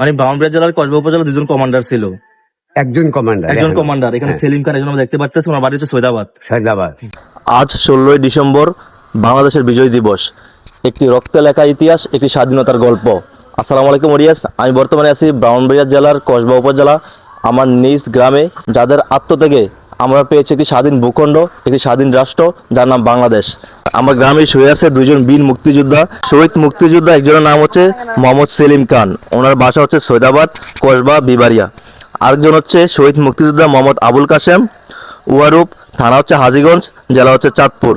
মানে ব্রাহ্মণবাড়িয়া জেলার কসবা উপজেলা দুজন কমান্ডার ছিল। একজন কমান্ডার এখানে সেলিম খান, একজন আমরা দেখতে পাচ্ছি, ওনার বাড়ি হচ্ছে সৈদাবাদ। আজ 16ই ডিসেম্বর বাংলাদেশের বিজয় দিবস। একটি রক্তে লেখা ইতিহাস, একটি স্বাধীনতার গল্প। আসসালামু আলাইকুম ওরিয়াস, আমি বর্তমানে আছি ব্রাহ্মণবাড়িয়া জেলার কসবা উপজেলা, আমার নিজ গ্রামে, যাদের আত্মত্যাগে আমরা পেয়েছি একটি স্বাধীন ভূখণ্ড, একটি স্বাধীন রাষ্ট্র, যার নাম বাংলাদেশ। আমার গ্রামে শুয়ে আছে দুজন বীর মুক্তিযোদ্ধা, শহীদ মুক্তিযোদ্ধা। একজনের নাম হচ্ছে মোহাম্মদ সেলিম খান, ওনার বাসা হচ্ছে সৈদাবাদ, কসবা, বিবাড়িয়া। আরেকজন হচ্ছে শহীদ মুক্তিযোদ্ধা মোহাম্মদ আবুল কাশেম, উয়ারুপ, থানা হচ্ছে হাজীগঞ্জ, জেলা হচ্ছে চাঁদপুর।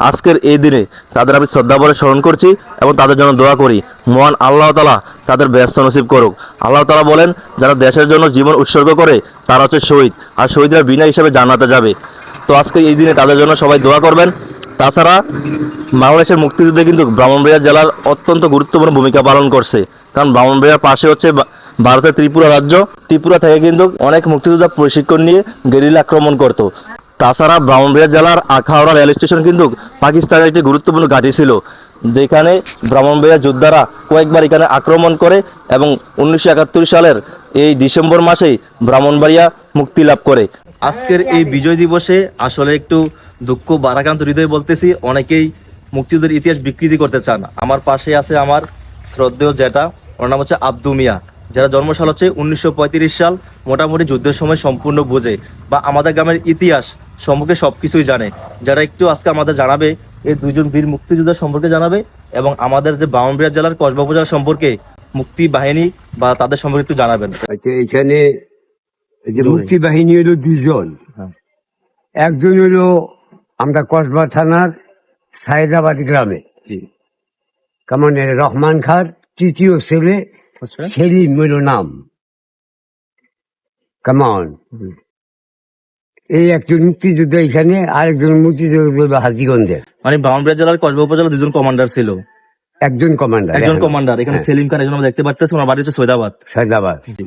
আজকের এই দিনে তাদের আমি শ্রদ্ধাভরে স্মরণ করছি এবং তাদের জন্য দোয়া করি, মহান আল্লাহ তাআলা তাদের ব্যস্ত নসিব করুক। আল্লাহ তাআলা বলেন, যারা দেশের জন্য জীবন উৎসর্গ করে তারা হচ্ছে শহীদ, আর শহীদরা বিনা হিসেবে জান্নাতে যাবে। তো আজকে এই দিনে তাদের জন্য সবাই দোয়া করবেন। তাছাড়া বাংলাদেশের মুক্তিযুদ্ধে কিন্তু ব্রাহ্মণবাড়িয়া জেলার অত্যন্ত গুরুত্বপূর্ণ ভূমিকা পালন করছে, কারণ ব্রাহ্মণবাড়িয়ার পাশে হচ্ছে ভারতের ত্রিপুরা রাজ্য। ত্রিপুরা থেকে কিন্তু অনেক মুক্তিযোদ্ধা প্রশিক্ষণ নিয়ে গেরিলা আক্রমণ করত। তাছাড়া ব্রাহ্মণবাড়িয়া জেলার আখাউড়া রেল স্টেশন কিন্তু পাকিস্তানের একটি গুরুত্বপূর্ণ ঘাঁটি ছিল, যেখানে ব্রাহ্মণবাড়িয়া যোদ্ধারা কয়েকবার এখানে আক্রমণ করে এবং 1971 সালের এই ডিসেম্বর মাসেই ব্রাহ্মণবাড়িয়া মুক্তি লাভ করে। আজকের এই বিজয় দিবসে আসলে একটু দুঃখ বারাক্রান্ত হৃদয়ে বলতেছি, অনেকেই মুক্তিযুদ্ধের ইতিহাস বিকৃতি করতে চান। আমার পাশে আছে আমার শ্রদ্ধেয় জ্যাঠা, ওর নাম হচ্ছে আব্দু মিয়া, যারা জন্মসাল হচ্ছে 1935 সাল। মোটামুটি যুদ্ধের সময় সম্পূর্ণ বোঝে বা আমাদের গ্রামের ইতিহাস সম্পর্কে সবকিছুই জানে। যারা একটু আজকে আমাদের জানাবে, এই দুইজন বীর মুক্তিযোদ্ধা সম্পর্কে জানাবে এবং আমাদের যে ব্রাহ্মণবাড়িয়া জেলার কসবা উপজেলা সম্পর্কে মুক্তি বাহিনী বা তাদের সম্পর্কে একটু জানাবেন। এখানে মুক্তি বাহিনী হলো দুইজন। একজন হলো আমরা কসবা থানার সাইদাবাদ গ্রামে কেমন রহমান খার তৃতীয় ছেলে সেলিম হইল নাম কেমন। এই একজন মুক্তিযোদ্ধা এখানে, আরেকজন মুক্তিযোদ্ধা হাজীগঞ্জের। মানে ব্রাহ্মণবাড়িয়া জেলার কসবা উপজেলা দুজন কমান্ডার ছিল। একজন কমান্ডার এখানে সেলিম খান, একজন আমরা দেখতে পাচ্ছি, ওনার বাড়ি হচ্ছে সৈদাবাদ।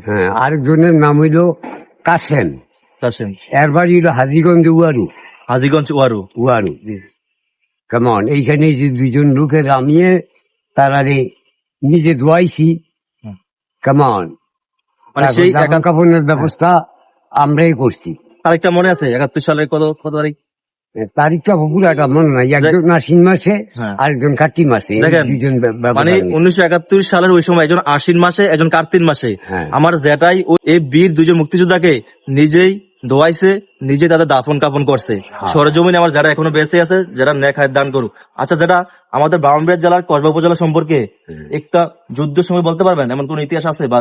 হ্যাঁ, আরেকজনের নাম হইল কাশেম। এর বাড়ি হইল হাজীগঞ্জ উয়ারু। কেমন এইখানে যে দুইজন লোকের আমিয়ে তারারে নিজে ধোয়াইছি কেমন, মানে সেই কাপড়ের ব্যবস্থা আমরাই করছি। তারিখটা মনে আছে? 71 সালের কত তারিখ? তারিখটা পুরো একটা মনে নাই। একজন আশ্বিন মাসে, আরেকজন কার্তিক মাসে। দুইজন মানে 1971 সালের ওই সময় একজন আশ্বিন মাসে, একজন কার্তিক মাসে। আমার জেঠাই এই বীর দুজন মুক্তিযোদ্ধাকে নিজেই দোয়াইছে, নিজে তাদের দাফন কাপন করছে সরজমিনে। আমার যারা এখনো বেঁচে আছে, যারা নেক হায়াত দান করুক। আচ্ছা, যেটা আমাদের ব্রাহ্মণবাড়িয়া জেলার কসবা উপজেলা সম্পর্কে একটা যুদ্ধের সময় বলতে পারবেন, এমন কোন ইতিহাস আছে বা